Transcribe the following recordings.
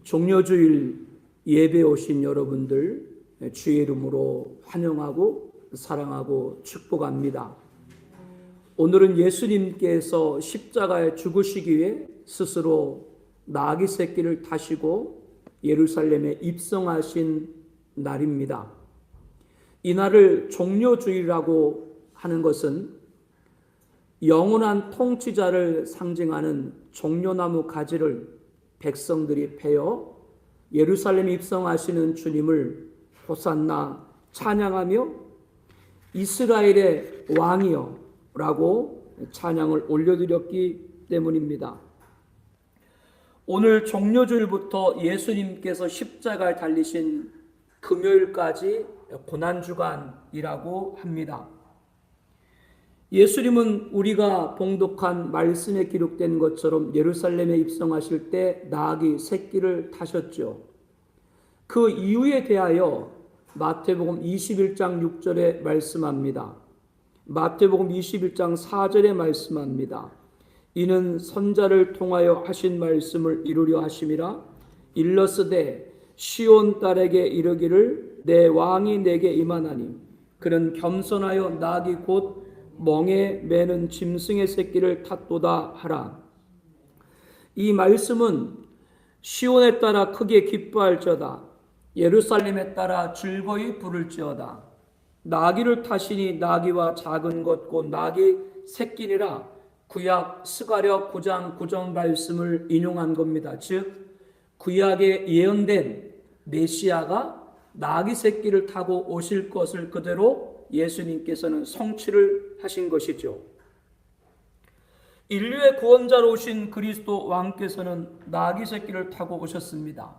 종려주일 예배 오신 여러분들 주의 이름으로 환영하고 사랑하고 축복합니다. 오늘은 예수님께서 십자가에 죽으시기 위해 스스로 나귀 새끼를 타시고 예루살렘에 입성하신 날입니다. 이 날을 종려주일이라고 하는 것은 영원한 통치자를 상징하는 종려나무 가지를 백성들이 베어 예루살렘에 입성하시는 주님을 호산나 찬양하며 이스라엘의 왕이여 라고 찬양을 올려드렸기 때문입니다. 오늘 종려주일부터 예수님께서 십자가에 달리신 금요일까지 고난주간이라고 합니다. 예수님은 우리가 봉독한 말씀에 기록된 것처럼 예루살렘에 입성하실 때 나귀 새끼를 타셨죠. 그 이유에 대하여 마태복음 21장 6절에 말씀합니다. 마태복음 21장 4절에 말씀합니다. 이는 선자를 통하여 하신 말씀을 이루려 하심이라. 일러스되 시온 딸에게 이르기를 내 왕이 내게 임하나니 그는 겸손하여 나귀 곧 멍에 매는 짐승의 새끼를 탔도다 하라. 이 말씀은 시온에 따라 크게 기뻐할지어다. 예루살렘에 따라 즐거이 부를지어다. 나귀를 타시니 나귀와 작은 것 곧 나귀 새끼니라. 구약 스가랴 9장 9절 말씀을 인용한 겁니다. 즉 구약에 예언된 메시아가 나귀 새끼를 타고 오실 것을 그대로 예수님께서는 성취를 하신 것이죠. 인류의 구원자로 오신 그리스도 왕께서는 나귀 새끼를 타고 오셨습니다.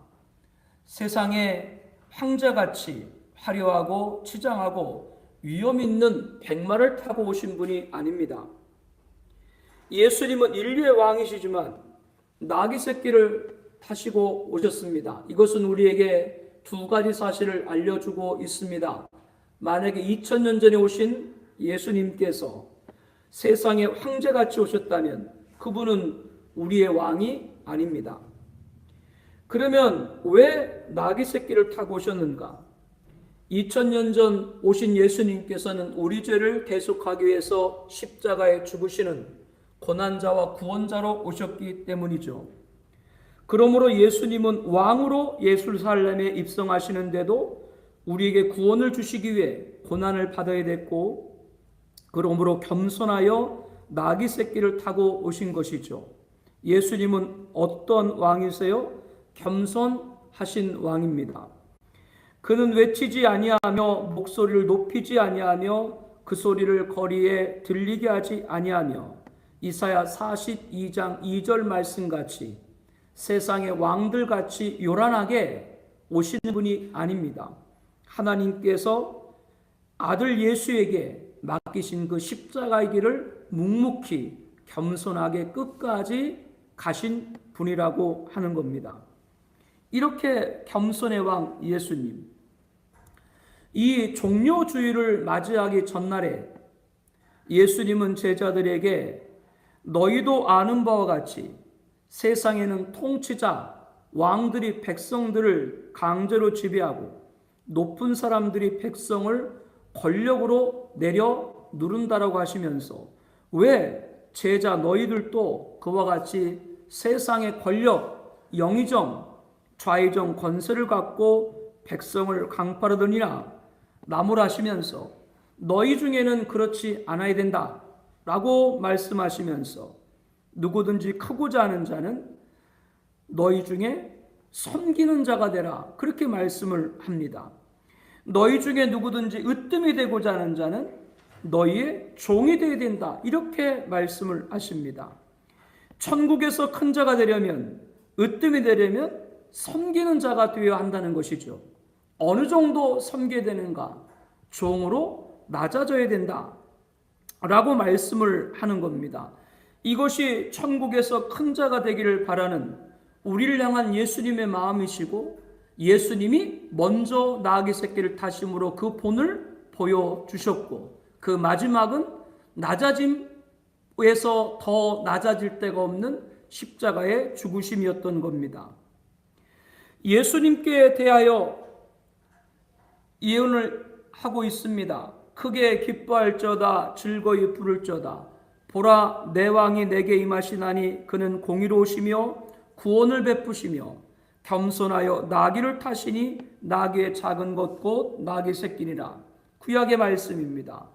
세상에 황제같이 화려하고 치장하고 위험 있는 백마를 타고 오신 분이 아닙니다. 예수님은 인류의 왕이시지만 나귀 새끼를 타시고 오셨습니다. 이것은 우리에게 두 가지 사실을 알려주고 있습니다. 만약에 2000년 전에 오신 예수님께서 세상에 황제같이 오셨다면 그분은 우리의 왕이 아닙니다. 그러면 왜 나귀 새끼를 타고 오셨는가? 2000년 전 오신 예수님께서는 우리 죄를 대속하기 위해서 십자가에 죽으시는 고난자와 구원자로 오셨기 때문이죠. 그러므로 예수님은 왕으로 예루살렘에 입성하시는데도 우리에게 구원을 주시기 위해 고난을 받아야 됐고, 그러므로 겸손하여 나귀 새끼를 타고 오신 것이죠. 예수님은 어떤 왕이세요? 겸손하신 왕입니다. 그는 외치지 아니하며 목소리를 높이지 아니하며 그 소리를 거리에 들리게 하지 아니하며 이사야 42장 2절 말씀같이 세상의 왕들같이 요란하게 오시는 분이 아닙니다. 하나님께서 아들 예수에게 맡기신 그 십자가의 길을 묵묵히 겸손하게 끝까지 가신 분이라고 하는 겁니다. 이렇게 겸손의 왕 예수님, 이 종려주일을 맞이하기 전날에 예수님은 제자들에게 너희도 아는 바와 같이 세상에는 통치자, 왕들이 백성들을 강제로 지배하고 높은 사람들이 백성을 권력으로 내려 누른다라고 하시면서 왜 제자 너희들도 그와 같이 세상의 권력, 영의정, 좌의정 권세를 갖고 백성을 강파르더니라 나무라시면서 너희 중에는 그렇지 않아야 된다 라고 말씀하시면서 누구든지 크고자 하는 자는 너희 중에 섬기는 자가 되라 그렇게 말씀을 합니다. 너희 중에 누구든지 으뜸이 되고자 하는 자는 너희의 종이 되어야 된다 이렇게 말씀을 하십니다. 천국에서 큰 자가 되려면, 으뜸이 되려면 섬기는 자가 되어야 한다는 것이죠. 어느 정도 섬겨야 되는가? 종으로 낮아져야 된다 라고 말씀을 하는 겁니다. 이것이 천국에서 큰 자가 되기를 바라는 우리를 향한 예수님의 마음이시고, 예수님이 먼저 나귀 새끼를 타심으로 그 본을 보여주셨고, 그 마지막은 낮아짐에서 더 낮아질 데가 없는 십자가의 죽으심이었던 겁니다. 예수님께 대하여 예언을 하고 있습니다. 크게 기뻐할저다 즐거이 부를저다. 보라, 내 왕이 내게 임하시나니 그는 공의로우시며 구원을 베푸시며 겸손하여 나귀를 타시니 나귀의 작은 것 곧 나귀 새끼니라. 구약의 말씀입니다.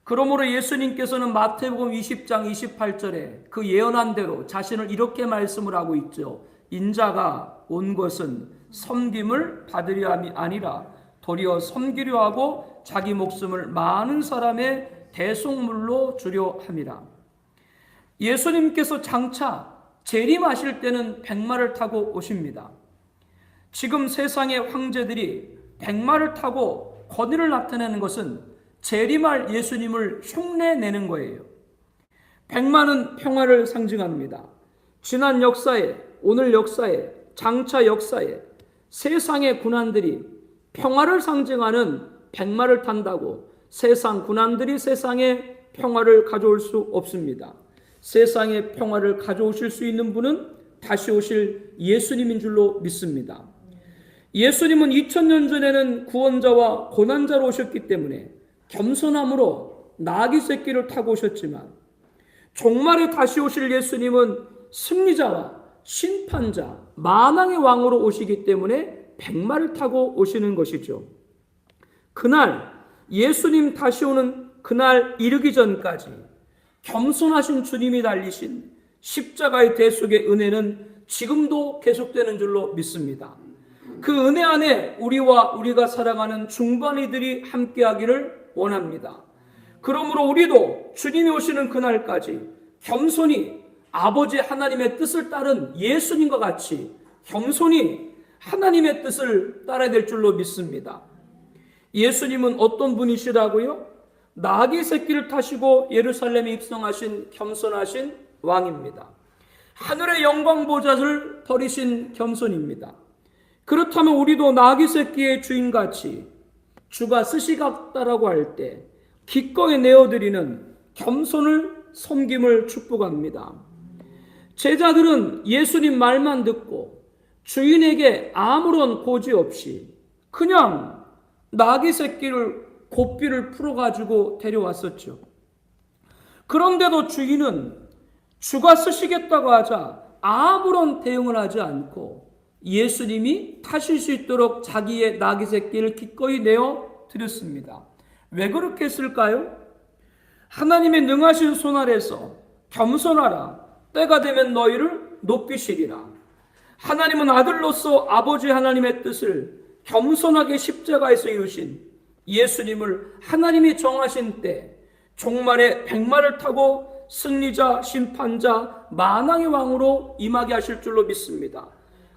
그러므로 예수님께서는 마태복음 20장 28절에 그 예언한 대로 자신을 이렇게 말씀을 하고 있죠. 인자가 온 것은 섬김을 받으려 함이 아니라 도리어 섬기려 하고 자기 목숨을 많은 사람의 대속물로 주려 함이라. 예수님께서 장차 재림하실 때는 백마를 타고 오십니다. 지금 세상의 황제들이 백마를 타고 권위를 나타내는 것은 재림할 예수님을 흉내내는 거예요. 백마는 평화를 상징합니다. 지난 역사에, 오늘 역사에, 장차 역사에 세상의 군환들이 평화를 상징하는 백마를 탄다고 세상 군환들이 세상에 평화를 가져올 수 없습니다. 세상에 평화를 가져오실 수 있는 분은 다시 오실 예수님인 줄로 믿습니다. 예수님은 2000년 전에는 구원자와 고난자로 오셨기 때문에 겸손함으로 나귀 새끼를 타고 오셨지만 종말에 다시 오실 예수님은 승리자와 심판자, 만왕의 왕으로 오시기 때문에 백마를 타고 오시는 것이죠. 그날 예수님 다시 오는 그날 이르기 전까지 겸손하신 주님이 달리신 십자가의 대속의 은혜는 지금도 계속되는 줄로 믿습니다. 그 은혜 안에 우리가 사랑하는 중반이들이 함께하기를 원합니다. 그러므로 우리도 주님이 오시는 그날까지 겸손히 아버지 하나님의 뜻을 따른 예수님과 같이 겸손히 하나님의 뜻을 따라야 될 줄로 믿습니다. 예수님은 어떤 분이시라고요? 나귀 새끼를 타시고 예루살렘에 입성하신 겸손하신 왕입니다. 하늘의 영광 보좌를 버리신 겸손입니다. 그렇다면 우리도 나귀 새끼의 주인같이 주가 스시갔다라고 할 때 기꺼이 내어드리는 겸손을 섬김을 축복합니다. 제자들은 예수님 말만 듣고 주인에게 아무런 고지 없이 그냥 나귀 새끼를 고삐를 풀어가지고 데려왔었죠. 그런데도 주인은 주가 쓰시겠다고 하자 아무런 대응을 하지 않고 예수님이 타실 수 있도록 자기의 나귀 새끼를 기꺼이 내어 드렸습니다. 왜 그렇게 했을까요? 하나님의 능하신 손 아래서 겸손하라. 때가 되면 너희를 높이시리라. 하나님은 아들로서 아버지 하나님의 뜻을 겸손하게 십자가에서 이루신 예수님을 하나님이 정하신 때 종말에 백마를 타고 승리자, 심판자, 만왕의 왕으로 임하게 하실 줄로 믿습니다.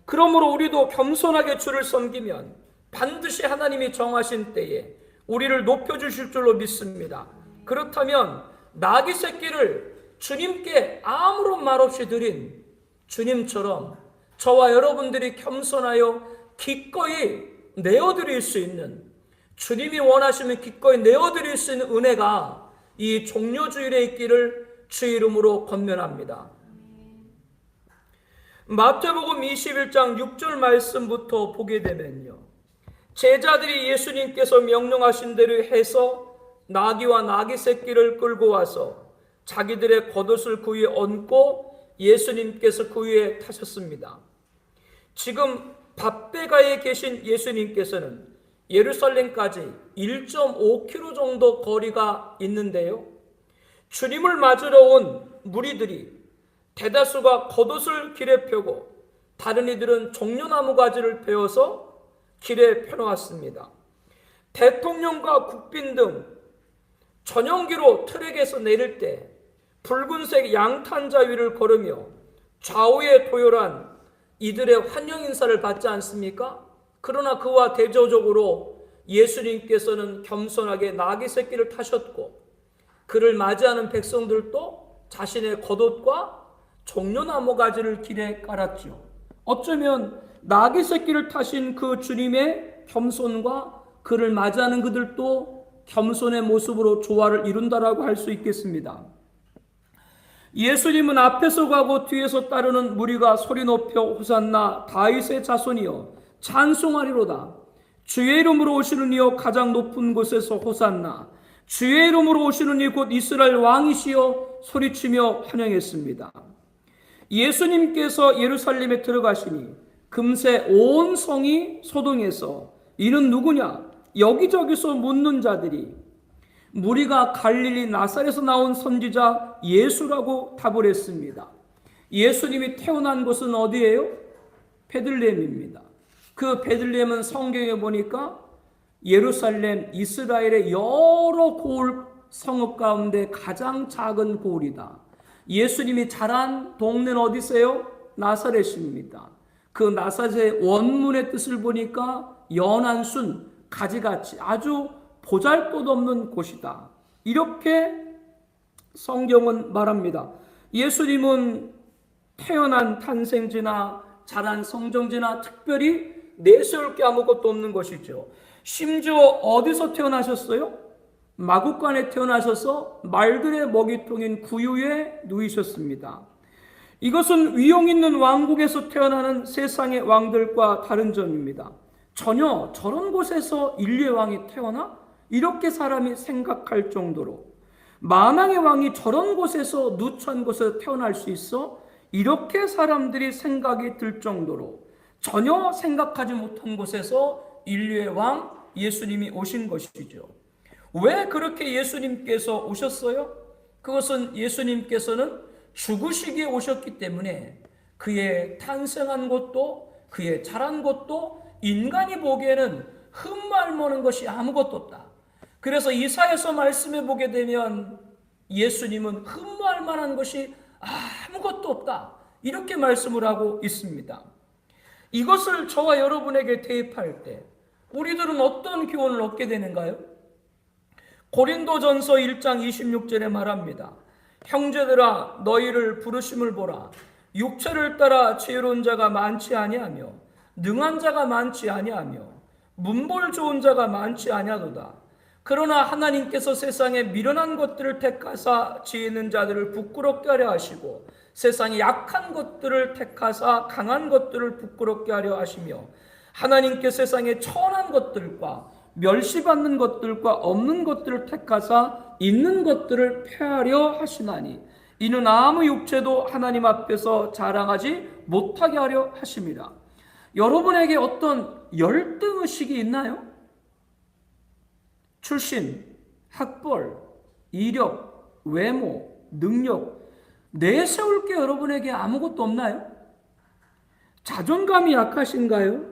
그러므로 우리도 겸손하게 주를 섬기면 반드시 하나님이 정하신 때에 우리를 높여주실 줄로 믿습니다. 그렇다면 나귀 새끼를 주님께 아무런 말 없이 드린 주님처럼 저와 여러분들이 겸손하여 기꺼이 내어드릴 수 있는, 주님이 원하시면 기꺼이 내어드릴 수 있는 은혜가 이 종려주일에 있기를 주 이름으로 권면합니다. 마태복음 21장 6절 말씀부터 보게 되면요, 제자들이 예수님께서 명령하신 대로 해서 나귀와 나귀 새끼를 끌고 와서 자기들의 겉옷을 그 위에 얹고 예수님께서 그 위에 타셨습니다. 지금 밧베가에 계신 예수님께서는 예루살렘까지 1.5km 정도 거리가 있는데요, 주님을 맞으러 온 무리들이 대다수가 겉옷을 길에 펴고 다른 이들은 종려나무 가지를 베어서 길에 펴놓았습니다. 대통령과 국빈 등 전용기로 트랙에서 내릴 때 붉은색 양탄자 위를 걸으며 좌우에 도열한 이들의 환영 인사를 받지 않습니까? 그러나 그와 대조적으로 예수님께서는 겸손하게 나귀 새끼를 타셨고 그를 맞이하는 백성들도 자신의 겉옷과 종려나무 가지를 길에 깔았죠. 어쩌면 나귀 새끼를 타신 그 주님의 겸손과 그를 맞이하는 그들도 겸손의 모습으로 조화를 이룬다라고 할 수 있겠습니다. 예수님은 앞에서 가고 뒤에서 따르는 무리가 소리 높여 호산나 다윗의 자손이여 찬송하리로다. 주의 이름으로 오시는 이여 가장 높은 곳에서 호산나. 주의 이름으로 오시는 이 곧 이스라엘 왕이시여 소리치며 환영했습니다. 예수님께서 예루살렘에 들어가시니 금세 온 성이 소동해서 이는 누구냐? 여기저기서 묻는 자들이 무리가 갈릴리 나사렛에서 나온 선지자 예수라고 답을 했습니다. 예수님이 태어난 곳은 어디예요? 베들레헴입니다. 그 베들레헴은 성경에 보니까 예루살렘, 이스라엘의 여러 고을 성읍 가운데 가장 작은 고을이다. 예수님이 자란 동네는 어디세요? 나사렛입니다. 그 나사렛의 원문의 뜻을 보니까 연한 순, 가지같이 아주 보잘것없는 곳이다. 이렇게 성경은 말합니다. 예수님은 태어난 탄생지나 자란 성정지나 특별히 내세울 게 아무것도 없는 것이죠. 심지어 어디서 태어나셨어요? 마구간에 태어나셔서 말들의 먹이통인 구유에 누이셨습니다. 이것은 위용 있는 왕국에서 태어나는 세상의 왕들과 다른 점입니다. 전혀 저런 곳에서 인류의 왕이 태어나? 이렇게 사람이 생각할 정도로 만왕의 왕이 저런 곳에서 누추한 곳에서 태어날 수 있어? 이렇게 사람들이 생각이 들 정도로 전혀 생각하지 못한 곳에서 인류의 왕 예수님이 오신 것이죠. 왜 그렇게 예수님께서 오셨어요? 그것은 예수님께서는 죽으시기에 오셨기 때문에 그의 탄생한 곳도 그의 자란 곳도 인간이 보기에는 흠말 모는 것이 아무것도 없다. 그래서 이사야서 말씀해 보게 되면 예수님은 흠모할 만한 것이 아무것도 없다. 이렇게 말씀을 하고 있습니다. 이것을 저와 여러분에게 대입할 때 우리들은 어떤 교훈을 얻게 되는가요? 고린도전서 1장 26절에 말합니다. 형제들아 너희를 부르심을 보라. 육체를 따라 지혜로운 자가 많지 아니하며 능한 자가 많지 아니하며 문벌 좋은 자가 많지 아니하도다. 그러나 하나님께서 세상에 미련한 것들을 택하사 지혜 있는 자들을 부끄럽게 하려 하시고 세상에 약한 것들을 택하사 강한 것들을 부끄럽게 하려 하시며 하나님께 세상에 천한 것들과 멸시받는 것들과 없는 것들을 택하사 있는 것들을 폐하려 하시나니 이는 아무 육체도 하나님 앞에서 자랑하지 못하게 하려 하심이라. 여러분에게 어떤 열등의식이 있나요? 출신, 학벌, 이력, 외모, 능력 내세울 게 여러분에게 아무것도 없나요? 자존감이 약하신가요?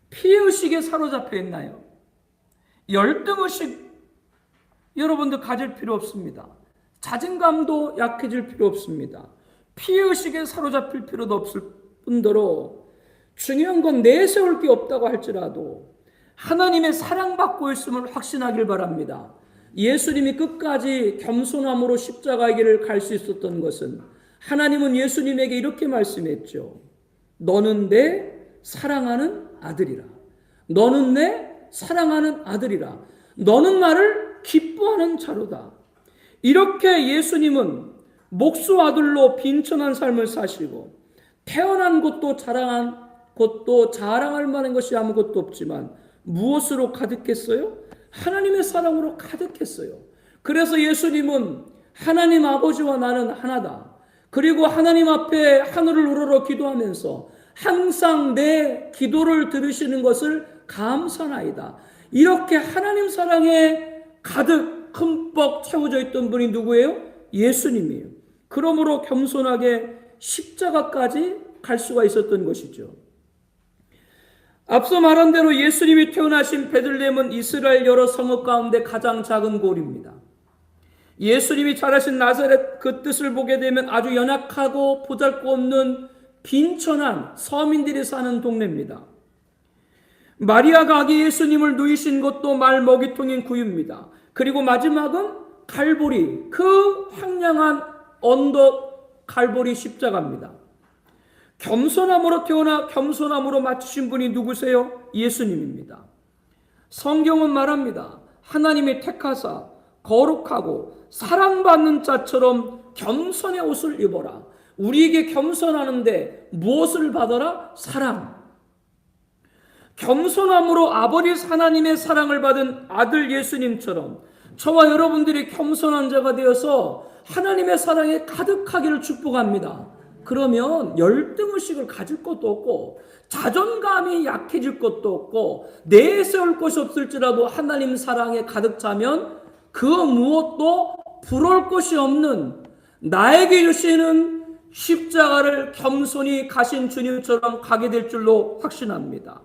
피해의식에 사로잡혀 있나요? 열등의식 여러분들 가질 필요 없습니다. 자존감도 약해질 필요 없습니다. 피해의식에 사로잡힐 필요도 없을 뿐더러 중요한 건 내세울 게 없다고 할지라도 하나님의 사랑받고 있음을 확신하길 바랍니다. 예수님이 끝까지 겸손함으로 십자가의 길을 갈 수 있었던 것은 하나님은 예수님에게 이렇게 말씀했죠. 너는 내 사랑하는 아들이라. 너는 내 사랑하는 아들이라. 너는 나를 기뻐하는 자로다. 이렇게 예수님은 목수 아들로 빈천한 삶을 사시고 태어난 것도 자랑할 만한 것이 아무것도 없지만 무엇으로 가득했어요? 하나님의 사랑으로 가득했어요. 그래서 예수님은 하나님 아버지와 나는 하나다. 그리고 하나님 앞에 하늘을 우러러 기도하면서 항상 내 기도를 들으시는 것을 감사나이다. 이렇게 하나님 사랑에 가득 흠뻑 채워져 있던 분이 누구예요? 예수님이에요. 그러므로 겸손하게 십자가까지 갈 수가 있었던 것이죠. 앞서 말한 대로 예수님이 태어나신 베들레헴은 이스라엘 여러 성읍 가운데 가장 작은 고을입니다. 예수님이 자라신 나사렛 그 뜻을 보게 되면 아주 연약하고 보잘것없는 빈천한 서민들이 사는 동네입니다. 마리아가 아기 예수님을 누이신 것도 말 먹이통인 구유입니다. 그리고 마지막은 갈보리, 그 황량한 언덕 갈보리 십자가입니다. 겸손함으로 태어나 겸손함으로 마치신 분이 누구세요? 예수님입니다. 성경은 말합니다. 하나님이 택하사 거룩하고 사랑받는 자처럼 겸손의 옷을 입어라. 우리에게 겸손하는데 무엇을 받아라? 사랑. 겸손함으로 아버지 하나님의 사랑을 받은 아들 예수님처럼 저와 여러분들이 겸손한 자가 되어서 하나님의 사랑에 가득하기를 축복합니다. 그러면 열등의식을 가질 것도 없고 자존감이 약해질 것도 없고 내세울 것이 없을지라도 하나님 사랑에 가득 차면 그 무엇도 부러울 것이 없는, 나에게 주시는 십자가를 겸손히 가신 주님처럼 가게 될 줄로 확신합니다.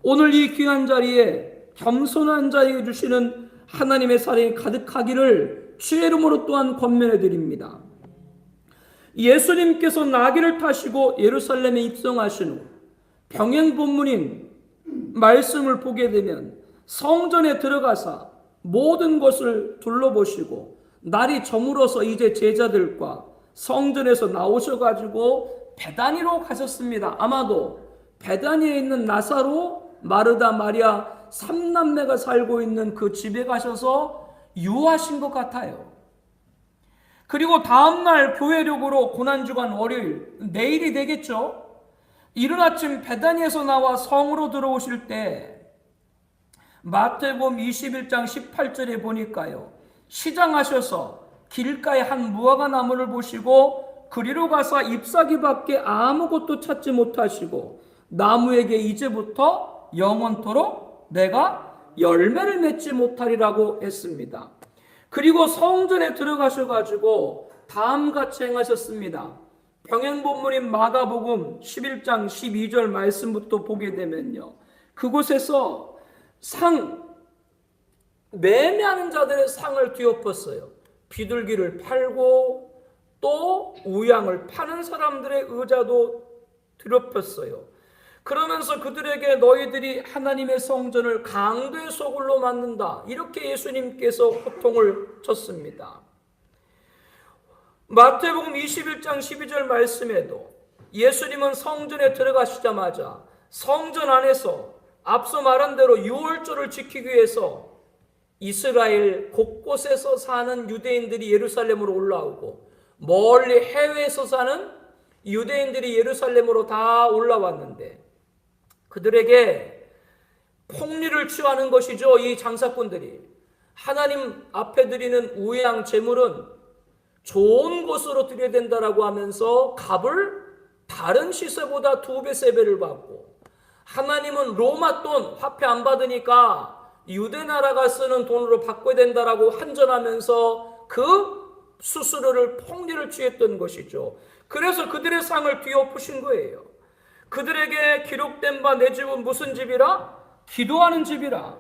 오늘 이 귀한 자리에 겸손한 자에게 주시는 하나님의 사랑이 가득하기를 주의 이름으로 또한 권면해 드립니다. 예수님께서 나귀를 타시고 예루살렘에 입성하신 후 병행 본문인 말씀을 보게 되면 성전에 들어가사 모든 것을 둘러보시고 날이 저물어서 이제 제자들과 성전에서 나오셔가지고 베다니로 가셨습니다. 아마도 베다니에 있는 나사로, 마르다, 마리아 3남매가 살고 있는 그 집에 가셔서 유하신 것 같아요. 그리고 다음날 교회력으로 고난주간 월요일, 내일이 되겠죠. 이른 아침 베다니에서 나와 성으로 들어오실 때 마태복음 21장 18절에 보니까요, 시장하셔서 길가에 한 무화과 나무를 보시고 그리로 가서 잎사귀밖에 아무것도 찾지 못하시고 나무에게 이제부터 영원토록 내가 열매를 맺지 못하리라고 했습니다. 그리고 성전에 들어가셔가지고 다음같이 행하셨습니다. 병행본문인 마가복음 11장 12절 말씀부터 보게 되면요, 그곳에서 매매하는 자들의 상을 뒤엎었어요. 비둘기를 팔고 또 우양을 파는 사람들의 의자도 뒤엎었어요. 그러면서 그들에게 너희들이 하나님의 성전을 강도의 소굴로 만든다, 이렇게 예수님께서 호통을 쳤습니다. 마태복음 21장 12절 말씀에도 예수님은 성전에 들어가시자마자 성전 안에서 앞서 말한 대로 유월절을 지키기 위해서 이스라엘 곳곳에서 사는 유대인들이 예루살렘으로 올라오고 멀리 해외에서 사는 유대인들이 예루살렘으로 다 올라왔는데 그들에게 폭리를 취하는 것이죠. 이 장사꾼들이 하나님 앞에 드리는 우양 제물은 좋은 것으로 드려야 된다라고 하면서 값을 다른 시세보다 2배, 3배를 받고, 하나님은 로마 돈 화폐 안 받으니까 유대 나라가 쓰는 돈으로 바꿔야 된다라고 한전하면서 그 수수료를 폭리를 취했던 것이죠. 그래서 그들의 상을 뒤엎으신 거예요. 그들에게 기록된 바 내 집은 무슨 집이라? 기도하는 집이라.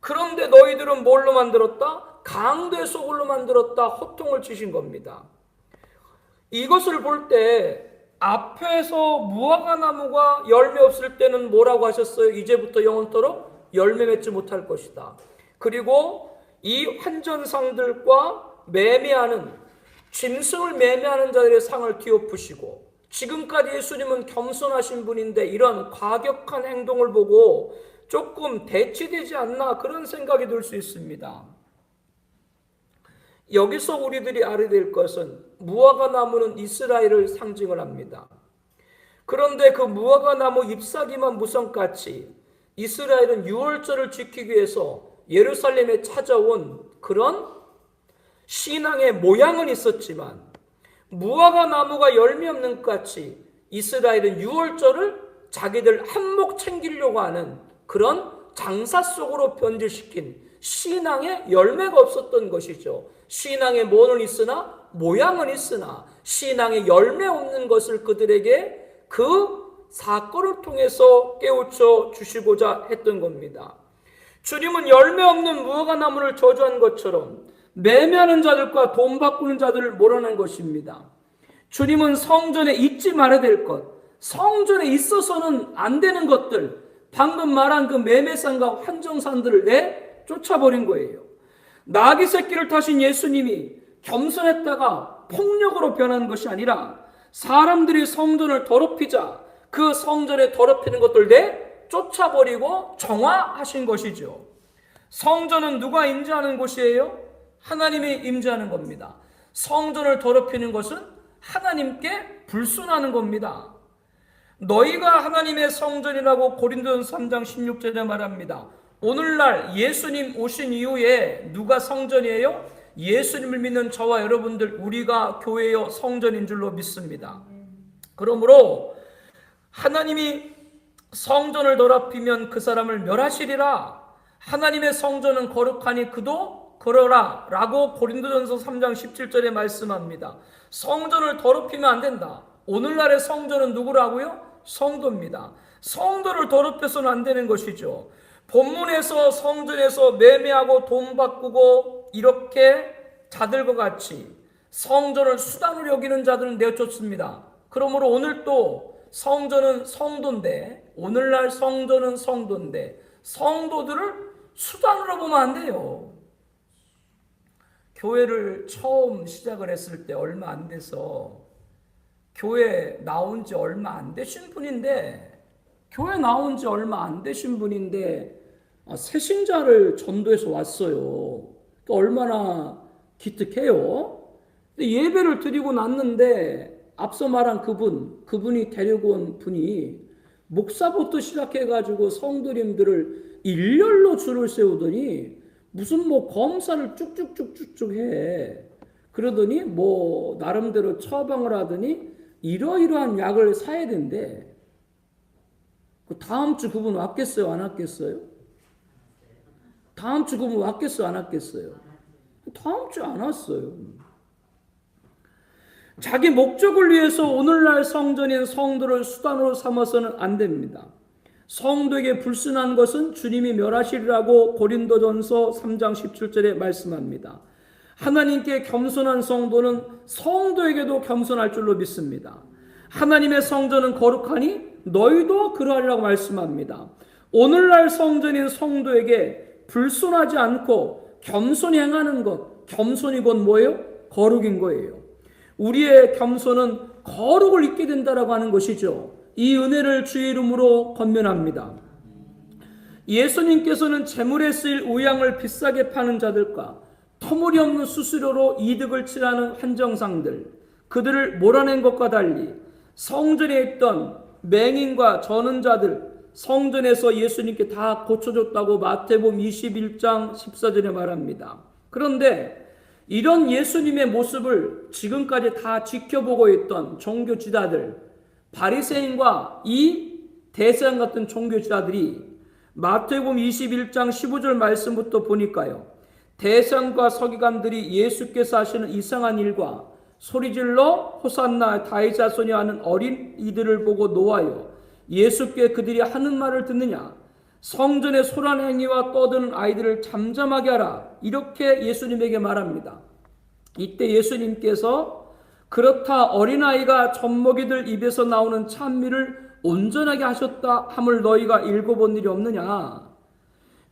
그런데 너희들은 뭘로 만들었다? 강도의 소굴로 만들었다. 호통을 치신 겁니다. 이것을 볼 때 앞에서 무화과 나무가 열매 없을 때는 뭐라고 하셨어요? 이제부터 영원토록 열매 맺지 못할 것이다. 그리고 이 환전상들과 매매하는, 짐승을 매매하는 자들의 상을 뒤엎으시고, 지금까지 예수님은 겸손하신 분인데 이런 과격한 행동을 보고 조금 대치되지 않나, 그런 생각이 들 수 있습니다. 여기서 우리들이 알아야 될 것은 무화과 나무는 이스라엘을 상징을 합니다. 그런데 그 무화과 나무 잎사귀만 무성같이 이스라엘은 유월절을 지키기 위해서 예루살렘에 찾아온 그런 신앙의 모양은 있었지만 무화과 나무가 열매 없는 것 같이 이스라엘은 유월절을 자기들 한몫 챙기려고 하는 그런 장사 속으로 변질시킨 신앙의 열매가 없었던 것이죠. 신앙의 뭐는 있으나 모양은 있으나 신앙의 열매 없는 것을 그들에게 그 사건을 통해서 깨우쳐 주시고자 했던 겁니다. 주님은 열매 없는 무화과 나무를 저주한 것처럼 매매하는 자들과 돈 바꾸는 자들을 몰아낸 것입니다. 주님은 성전에 잊지 말아야 될 것, 성전에 있어서는 안 되는 것들, 방금 말한 그 매매상과 환정산들을 쫓아버린 거예요. 나귀 새끼를 타신 예수님이 겸손했다가 폭력으로 변한 것이 아니라 사람들이 성전을 더럽히자 그 성전에 더럽히는 것들 쫓아버리고 정화하신 것이죠. 성전은 누가 임재하는 곳이에요? 하나님이 임재하는 겁니다. 성전을 더럽히는 것은 하나님께 불순하는 겁니다. 너희가 하나님의 성전이라고 고린도전서 3장 16절에 말합니다. 오늘날 예수님 오신 이후에 누가 성전이에요? 예수님을 믿는 저와 여러분들, 우리가 교회요 성전인 줄로 믿습니다. 그러므로 하나님이 성전을 더럽히면 그 사람을 멸하시리라. 하나님의 성전은 거룩하니 그도 그러라 라고 고린도전서 3장 17절에 말씀합니다. 성전을 더럽히면 안 된다. 오늘날의 성전은 누구라고요? 성도입니다. 성도를 더럽혀서는 안 되는 것이죠. 본문에서 성전에서 매매하고 돈 바꾸고 이렇게 자들과 같이 성전을 수단으로 여기는 자들은 내쫓습니다. 그러므로 오늘 또 성전은 성도인데, 오늘날 성전은 성도인데 성도들을 수단으로 보면 안 돼요. 교회를 처음 시작을 했을 때 얼마 안 돼서, 교회 나온 지 얼마 안 되신 분인데, 새신자를 전도해서 왔어요. 그러니까 얼마나 기특해요. 근데 예배를 드리고 났는데 앞서 말한 그분이 데리고 온 분이 목사부터 시작해가지고 성도님들을 일렬로 줄을 세우더니 무슨 검사를 쭉쭉쭉쭉쭉 해. 그러더니 나름대로 처방을 하더니 이러이러한 약을 사야 된대. 다음 주 그분 왔겠어요? 안 왔겠어요? 다음 주 그분 왔겠어요? 안 왔겠어요? 다음 주 안 왔어요. 자기 목적을 위해서 오늘날 성전인 성도를 수단으로 삼아서는 안 됩니다. 성도에게 불순한 것은 주님이 멸하시리라고 고린도전서 3장 17절에 말씀합니다. 하나님께 겸손한 성도는 성도에게도 겸손할 줄로 믿습니다. 하나님의 성전은 거룩하니 너희도 그러하리라고 말씀합니다. 오늘날 성전인 성도에게 불순하지 않고 겸손히 행하는 것, 겸손이 곧 뭐예요? 거룩인 거예요. 우리의 겸손은 거룩을 잊게 된다라고 하는 것이죠. 이 은혜를 주의 이름으로 권면합니다. 예수님께서는 재물에 쓰일 우양을 비싸게 파는 자들과 터무니없는 수수료로 이득을 칠하는 한정상들, 그들을 몰아낸 것과 달리 성전에 있던 맹인과 저는 자들, 성전에서 예수님께 다 고쳐줬다고 마태복음 21장 14절에 말합니다. 그런데 이런 예수님의 모습을 지금까지 다 지켜보고 있던 종교 지도자들, 바리새인과 이 대세양 같은 종교 지도자들이 마태복음 21장 15절 말씀부터 보니까요, 대상과 서기관들이 예수께서 하시는 이상한 일과 소리질러 호산나 다윗 자손이 하는 어린 이들을 보고 노하여 예수께 그들이 하는 말을 듣느냐, 성전의 소란 행위와 떠드는 아이들을 잠잠하게 하라, 이렇게 예수님에게 말합니다. 이때 예수님께서 그렇다 어린아이가 젖먹이들 입에서 나오는 찬미를 온전하게 하셨다 함을 너희가 읽어본 일이 없느냐.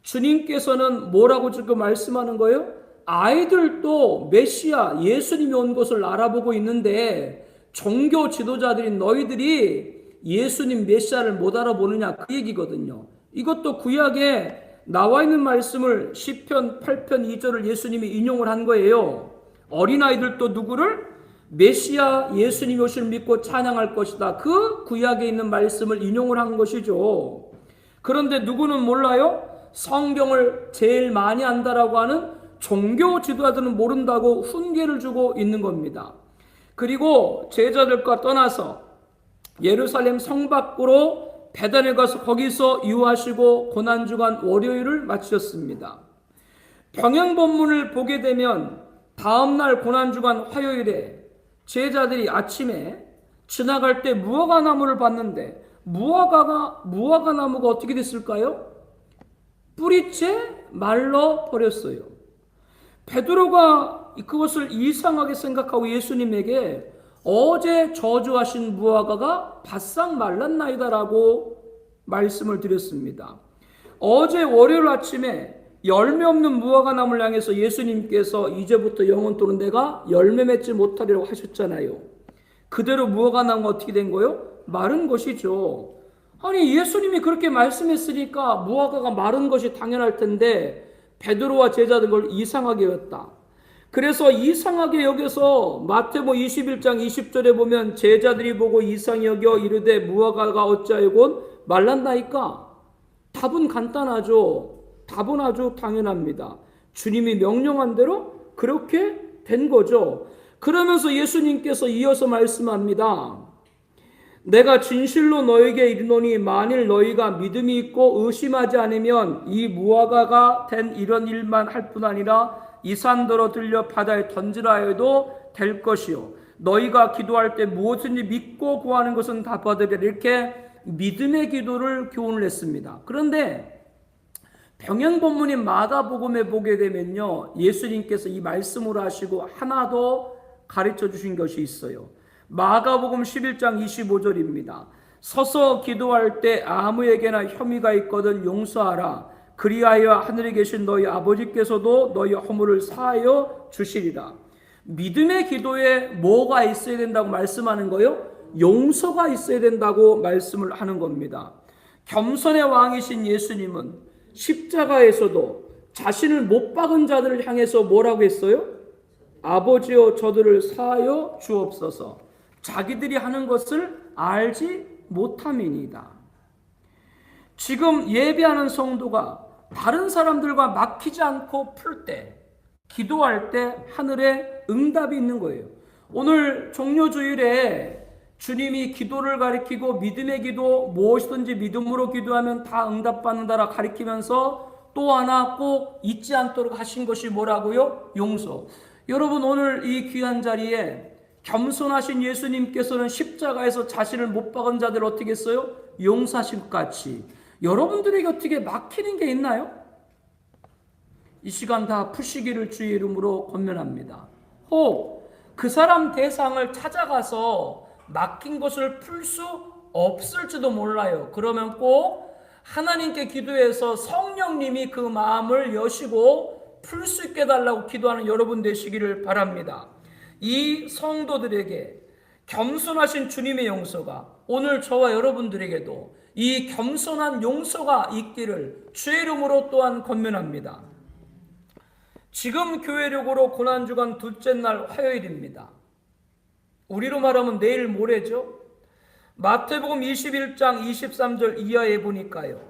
주님께서는 뭐라고 지금 말씀하는 거예요? 아이들도 메시아 예수님이 온 것을 알아보고 있는데 종교 지도자들인 너희들이 예수님 메시아를 못 알아보느냐, 그 얘기거든요. 이것도 구약에 나와 있는 말씀을 시편 8편 2절을 예수님이 인용을 한 거예요. 어린아이들도 누구를? 메시아 예수님이 오실 믿고 찬양할 것이다. 그 구약에 있는 말씀을 인용을 한 것이죠. 그런데 누구는 몰라요? 성경을 제일 많이 안다라고 하는 종교 지도자들은 모른다고 훈계를 주고 있는 겁니다. 그리고 제자들과 떠나서 예루살렘 성 밖으로 베단에 가서 거기서 유하시고 고난주간 월요일을 마치셨습니다. 병행본문을 보게 되면 다음날 고난주간 화요일에 제자들이 아침에 지나갈 때 무화과 나무를 봤는데 무화과 나무가 어떻게 됐을까요? 뿌리채 말라 버렸어요. 베드로가 그것을 이상하게 생각하고 예수님에게 어제 저주하신 무화과가 바싹 말랐나이다라고 말씀을 드렸습니다. 어제 월요일 아침에 열매 없는 무화과 나무를 향해서 예수님께서 이제부터 영원토록 내가 열매 맺지 못하리라고 하셨잖아요. 그대로 무화과 나무가 어떻게 된 거예요? 마른 것이죠. 아니 예수님이 그렇게 말씀했으니까 무화과가 마른 것이 당연할 텐데 베드로와 제자들 걸 이상하게 여겼다. 그래서 이상하게 여겨서 마태복음 21장 20절에 보면 제자들이 보고 이상히 여겨 이르되 무화과가 어찌하여곤 말랐나이까? 답은 간단하죠. 답은 아주 당연합니다. 주님이 명령한 대로 그렇게 된 거죠. 그러면서 예수님께서 이어서 말씀합니다. 내가 진실로 너에게 이르노니 만일 너희가 믿음이 있고 의심하지 않으면 이 무화과가 된 이런 일만 할 뿐 아니라 이 산더러 들려 바다에 던지라 해도 될 것이요 너희가 기도할 때 무엇든지 믿고 구하는 것은 다 받으리라. 이렇게 믿음의 기도를 교훈을 했습니다. 그런데 병행 본문인 마가복음에 보게 되면요, 예수님께서 이 말씀으로 하시고 하나 더 가르쳐 주신 것이 있어요. 마가복음 11장 25절입니다. 서서 기도할 때 아무에게나 혐의가 있거든 용서하라. 그리하여 하늘에 계신 너희 아버지께서도 너희 허물을 사하여 주시리라. 믿음의 기도에 뭐가 있어야 된다고 말씀하는 거요? 용서가 있어야 된다고 말씀을 하는 겁니다. 겸손의 왕이신 예수님은 십자가에서도 자신을 못 박은 자들을 향해서 뭐라고 했어요? 아버지여 저들을 사하여 주옵소서. 자기들이 하는 것을 알지 못함이니이다. 지금 예배하는 성도가 다른 사람들과 막히지 않고 풀 때, 기도할 때 하늘에 응답이 있는 거예요. 오늘 종료주일에 주님이 기도를 가리키고 믿음의 기도, 무엇이든지 믿음으로 기도하면 다 응답받는다라 가리키면서 또 하나 꼭 잊지 않도록 하신 것이 뭐라고요? 용서. 여러분, 오늘 이 귀한 자리에 겸손하신 예수님께서는 십자가에서 자신을 못 박은 자들 어떻게 했어요? 용서하신 것 같이 여러분들에게 어떻게 막히는 게 있나요? 이 시간 다 푸시기를 주의 이름으로 권면합니다. 혹 그 사람 대상을 찾아가서 막힌 것을 풀 수 없을지도 몰라요. 그러면 꼭 하나님께 기도해서 성령님이 그 마음을 여시고 풀 수 있게 해달라고 기도하는 여러분 되시기를 바랍니다. 이 성도들에게 겸손하신 주님의 용서가 오늘 저와 여러분들에게도 이 겸손한 용서가 있기를 주의 이름으로 또한 권면합니다. 지금 교회력으로 고난주간 둘째 날 화요일입니다. 우리로 말하면 내일 모레죠. 마태복음 21장 23절 이하에 보니까요,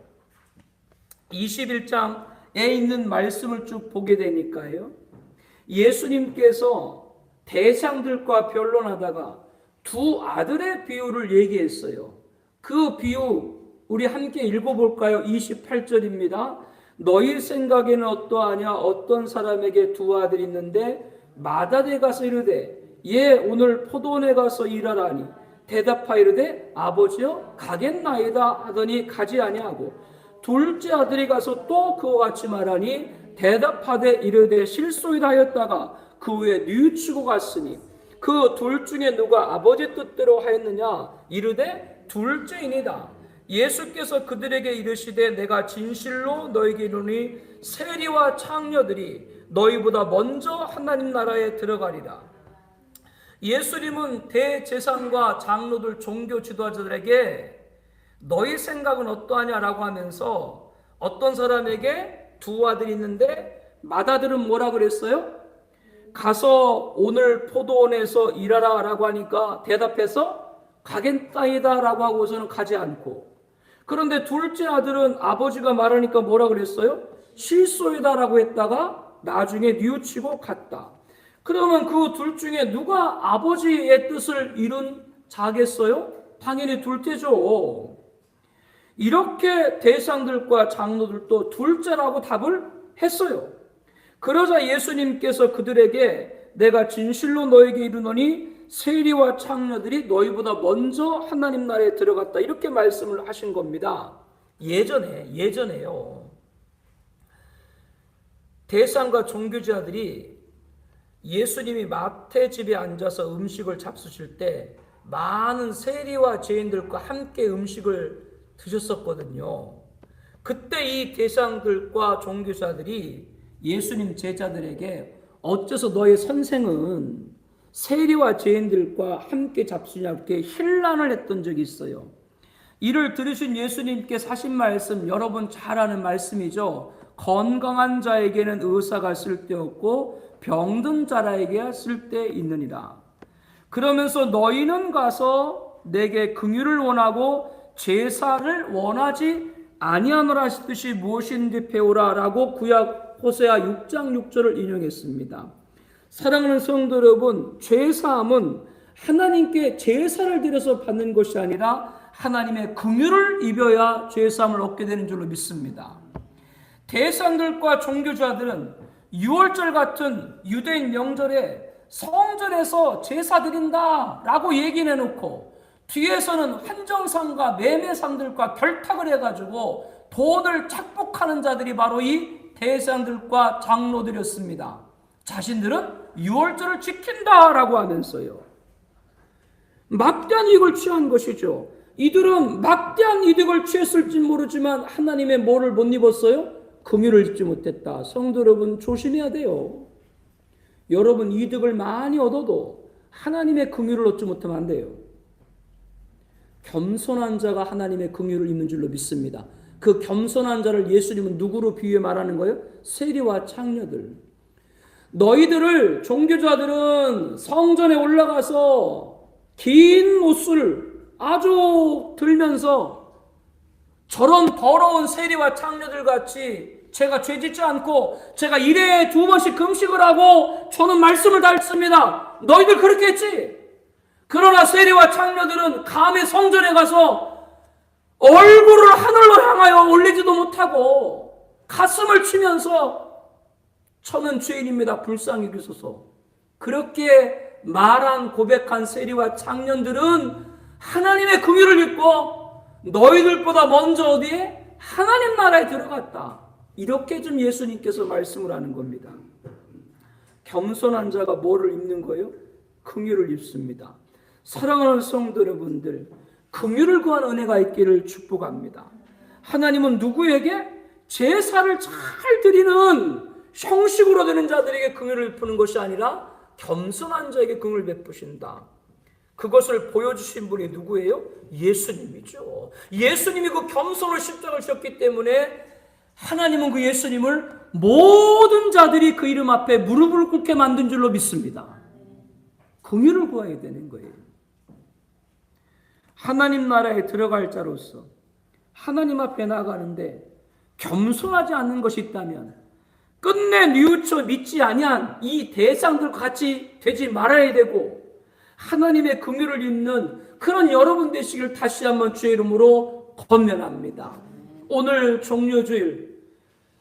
21장에 있는 말씀을 쭉 보게 되니까요, 예수님께서 대상들과 변론하다가 두 아들의 비유를 얘기했어요. 그 비유 우리 함께 읽어볼까요? 28절입니다. 너희 생각에는 어떠하냐? 어떤 사람에게 두 아들이 있는데 마다에 가서 이르되 예 오늘 포도원에 가서 일하라니 대답하이르되 아버지여 가겠나이다 하더니 가지 아니하고 둘째 아들이 가서 또 그와 같이 말하니 대답하되 이르되 실소이다 하였다가 그 후에 뉘우치고 갔으니 그 둘 중에 누가 아버지 뜻대로 하였느냐? 이르되 둘째이니라. 예수께서 그들에게 이르시되 내가 진실로 너에게 이르노니 세리와 창녀들이 너희보다 먼저 하나님 나라에 들어가리라. 예수님은 대제사장과 장로들 종교 지도자들에게 너희 생각은 어떠하냐라고 하면서 어떤 사람에게 두 아들이 있는데 맏아들은 뭐라 그랬어요? 가서 오늘 포도원에서 일하라 라고 하니까 대답해서 가겠다이다 라고 하고서는 가지 않고, 그런데 둘째 아들은 아버지가 말하니까 뭐라 그랬어요? 실소이다 라고 했다가 나중에 뉘우치고 갔다. 그러면 그 둘 중에 누가 아버지의 뜻을 이룬 자겠어요? 당연히 둘째죠. 이렇게 대상들과 장로들도 둘째라고 답을 했어요. 그러자 예수님께서 그들에게 내가 진실로 너에게 이르노니 세리와 창녀들이 너희보다 먼저 하나님 나라에 들어갔다 이렇게 말씀을 하신 겁니다. 예전에요. 대상과 종교지자들이 예수님이 마태 집에 앉아서 음식을 잡수실 때 많은 세리와 죄인들과 함께 음식을 드셨었거든요. 그때 이 대상들과 종교자들이 예수님 제자들에게 어째서 너의 선생은 세리와 죄인들과 함께 잡수냐 이렇게 힐난을 했던 적이 있어요. 이를 들으신 예수님께서 하신 말씀 여러분 잘 아는 말씀이죠. 건강한 자에게는 의사가 쓸데없고 병든 자라에게 쓸데 있느니라. 그러면서 너희는 가서 내게 긍휼을 원하고 제사를 원하지 아니하노라 하시듯이 무엇인지 배우라 라고 구약 호세아 6장 6절을 인용했습니다. 사랑하는 성도 여러분, 죄사함은 하나님께 제사를 드려서 받는 것이 아니라 하나님의 긍휼을 입어야 죄사함을 얻게 되는 줄로 믿습니다. 대상들과 종교자들은 6월절 같은 유대인 명절에 성전에서 제사 드린다 라고 얘기를 해놓고 뒤에서는 환정상과 매매상들과 결탁을 해가지고 돈을 착복하는 자들이 바로 이 대상들과 장로들이었습니다. 자신들은 6월절을 지킨다라고 하면서요, 막대한 이익을 취한 것이죠. 이들은 막대한 이득을 취했을지 모르지만 하나님의 뭐를 못 입었어요? 긍휼을 입지 못했다. 성도 여러분, 조심해야 돼요. 여러분, 이득을 많이 얻어도 하나님의 긍휼을 얻지 못하면 안 돼요. 겸손한 자가 하나님의 긍휼을 입는 줄로 믿습니다. 그 겸손한 자를 예수님은 누구로 비유해 말하는 거예요? 세리와 창녀들. 너희들을, 종교자들은 성전에 올라가서 긴 옷을 아주 들면서 저런 더러운 세리와 창녀들 같이 제가 죄짓지 않고 제가 일에 2번씩 금식을 하고 저는 말씀을 다 읽습니다. 너희들 그렇게 했지? 그러나 세리와 창녀들은 감히 성전에 가서 얼굴을 하늘로 향하여 올리지도 못하고 가슴을 치면서 저는 죄인입니다. 불쌍히 여기소서. 그렇게 말한 고백한 세리와 창년들은 하나님의 긍휼을 입고 너희들보다 먼저 어디에? 하나님 나라에 들어갔다. 이렇게 좀 예수님께서 말씀을 하는 겁니다. 겸손한 자가 뭐를 입는 거예요? 긍휼을 입습니다. 사랑하는 성도 여러분들, 긍휼을 구한 은혜가 있기를 축복합니다. 하나님은 누구에게? 제사를 잘 드리는 형식으로 되는 자들에게 긍휼을 베푸는 것이 아니라 겸손한 자에게 긍휼을 베푸신다. 그것을 보여주신 분이 누구예요? 예수님이죠. 예수님이 그 겸손을 십자가를 지었기 때문에 하나님은 그 예수님을 모든 자들이 그 이름 앞에 무릎을 꿇게 만든 줄로 믿습니다. 긍휼을 구해야 되는 거예요. 하나님 나라에 들어갈 자로서 하나님 앞에 나가는데 겸손하지 않는 것이 있다면 끝내 뉘우쳐 믿지 아니한 이 대상들과 같이 되지 말아야 되고 하나님의 긍휼을 입는 그런 여러분 되시길 다시 한번 주의 이름으로 권면합니다. 오늘 종료주일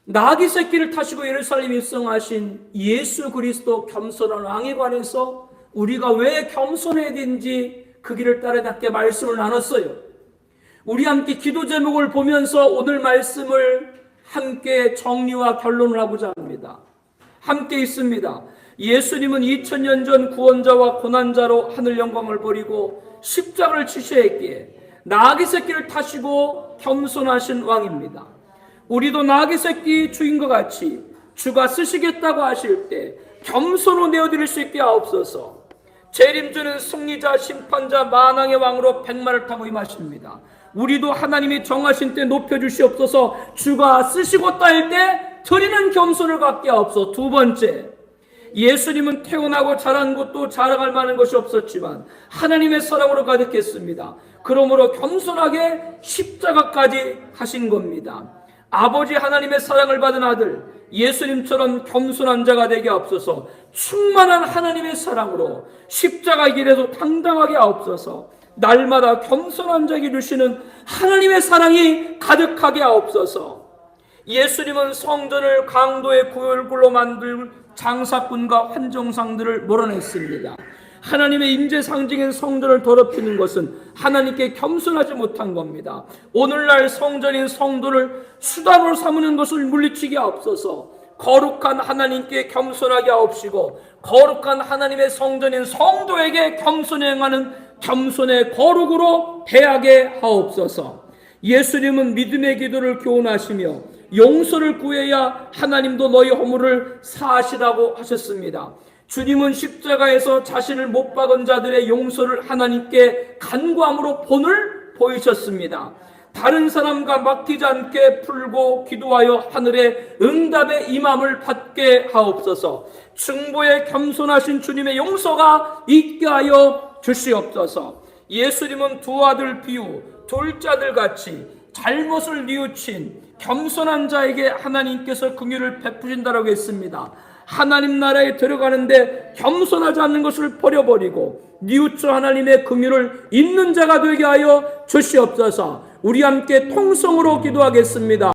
나귀 새끼를 타시고 예루살렘에 입성하신 예수 그리스도 겸손한 왕에 관해서 우리가 왜 겸손해야 되는지 그 길을 따라 닿게 말씀을 나눴어요. 우리 함께 기도 제목을 보면서 오늘 말씀을 함께 정리와 결론을 하고자 합니다. 함께 있습니다. 예수님은 2000년 전 구원자와 고난자로 하늘 영광을 버리고 십자가를 지셔야 했기에 나귀 새끼를 타시고 겸손하신 왕입니다. 우리도 나귀 새끼 주인과 같이 주가 쓰시겠다고 하실 때 겸손으로 내어드릴 수 있게 하옵소서. 재림주는 승리자 심판자 만왕의 왕으로 백마를 타고 임하십니다. 우리도 하나님이 정하신 때 높여주시옵소서. 주가 쓰시고 따일 때 드리는 겸손을 갖게 하옵소서. 두 번째, 예수님은 태어나고 자란 것도 자랑할 만한 것이 없었지만 하나님의 사랑으로 가득했습니다. 그러므로 겸손하게 십자가까지 하신 겁니다. 아버지 하나님의 사랑을 받은 아들 예수님처럼 겸손한 자가 되게 하옵소서. 충만한 하나님의 사랑으로 십자가 길에도 당당하게 하옵소서. 날마다 겸손한 자에게 주시는 하나님의 사랑이 가득하게 하옵소서. 예수님은 성전을 강도의 구열굴로 만들 장사꾼과 환정상들을 몰아냈습니다. 하나님의 임재 상징인 성전을 더럽히는 것은 하나님께 겸손하지 못한 겁니다. 오늘날 성전인 성도를 수단으로 삼는 것을 물리치게 하옵소서. 거룩한 하나님께 겸손하게 하옵시고 거룩한 하나님의 성전인 성도에게 겸손히 행하는 겸손의 거룩으로 대하게 하옵소서. 예수님은 믿음의 기도를 교훈하시며 용서를 구해야 하나님도 너희 허물을 사하시라고 하셨습니다. 주님은 십자가에서 자신을 못 박은 자들의 용서를 하나님께 간구함으로 본을 보이셨습니다. 다른 사람과 막히지 않게 풀고 기도하여 하늘의 응답의 임함을 받게 하옵소서. 중보에 겸손하신 주님의 용서가 있게 하여 주시옵소서. 예수님은 두 아들 비유, 둘째 아들 같이 잘못을 뉘우친 겸손한 자에게 하나님께서 긍휼을 베푸신다라고 했습니다. 하나님 나라에 들어가는데 겸손하지 않는 것을 버려버리고 뉘우쳐 하나님의 긍휼을 있는 자가 되게 하여 주시옵소서. 우리 함께 통성으로 기도하겠습니다.